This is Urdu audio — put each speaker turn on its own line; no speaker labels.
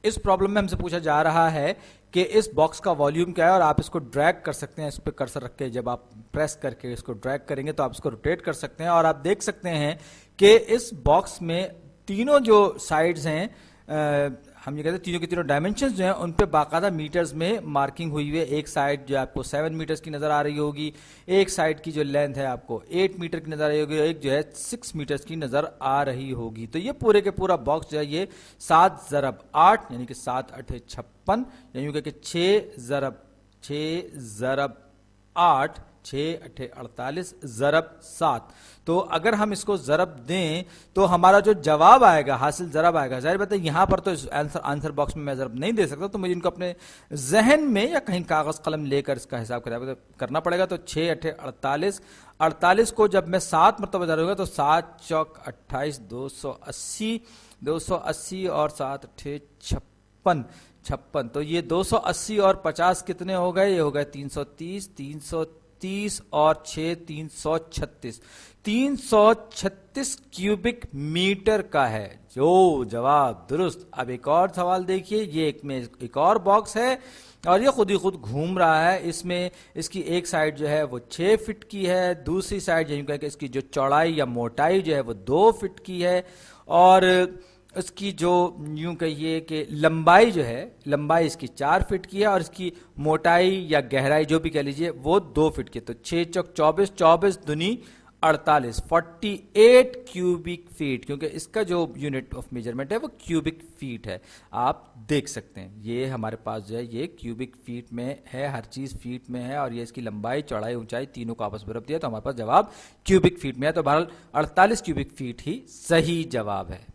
اس پرابلم میں ہم سے پوچھا جا رہا ہے کہ اس باکس کا والیوم کیا ہے اور آپ اس کو ڈریگ کر سکتے ہیں. اس پہ کرسر رکھ کے جب آپ پریس کر کے اس کو ڈریگ کریں گے تو آپ اس کو روٹیٹ کر سکتے ہیں اور آپ دیکھ سکتے ہیں کہ اس باکس میں تینوں جو سائڈز ہیں ہم یہ کہتے ہیں تینوں کے تینوں ڈائمنشنز جو ہیں ان پہ باقاعدہ میٹرز میں مارکنگ ہوئی ہوئی ہے. ایک سائڈ جو آپ کو 7 میٹرز کی نظر آ رہی ہوگی, ایک سائڈ کی جو لینتھ ہے آپ کو 8 میٹر کی نظر آ رہی ہوگی, ایک جو ہے 6 میٹرز کی نظر آ رہی ہوگی. تو یہ پورے کے پورا باکس جو ہے یہ 7 ضرب 8 یعنی کہ 7 8 56 یعنی کہ 6 ضرب 8 6 8 48 ضرب 7. تو اگر ہم اس کو ضرب دیں تو ہمارا جو جواب آئے گا حاصل ضرب آئے گا. ظاہر بات ہے یہاں پر تو آنسر باکس میں ضرب نہیں دے سکتا, تو مجھے ان کو اپنے ذہن میں یا کہیں کاغذ قلم لے کر اس کا حساب کرنا پڑے گا. تو 6 8 48 48 کو جب میں 7 مرتبہ ضرب ہوگا تو 7 چوک 28 280 اور 7 8 56. تو یہ 280 اور 50 کتنے ہو گئے؟ یہ ہو گئے 330 اور 6 336. 336 کیوبک میٹر کا ہے جو جواب درست. اب ایک اور سوال دیکھیے, یہ ایک اور باکس ہے اور یہ خود ہی خود گھوم رہا ہے. اس میں اس کی ایک سائڈ جو ہے وہ 6 فٹ کی ہے, دوسری سائڈ یوں کہ اس کی جو چوڑائی یا موٹائی جو ہے وہ 2 فٹ کی ہے, اور اس کی جو یوں کہیے کہ لمبائی جو ہے, لمبائی اس کی 4 فٹ کی ہے اور اس کی موٹائی یا گہرائی جو بھی کہہ لیجئے وہ 2 فٹ کی ہے. تو 6 چوک 24 24 دنی 48 48 کیوبک فیٹ, کیونکہ اس کا جو یونٹ آف میجرمنٹ ہے وہ کیوبک فیٹ ہے. آپ دیکھ سکتے ہیں یہ ہمارے پاس جو ہے یہ کیوبک فیٹ میں ہے, ہر چیز فیٹ میں ہے, اور یہ اس کی لمبائی چوڑائی اونچائی تینوں کو آپس میں رکھ دیا تو ہمارے پاس جواب کیوبک فیٹ میں ہے. تو بہرحال 48 کیوبک فیٹ ہی صحیح جواب ہے.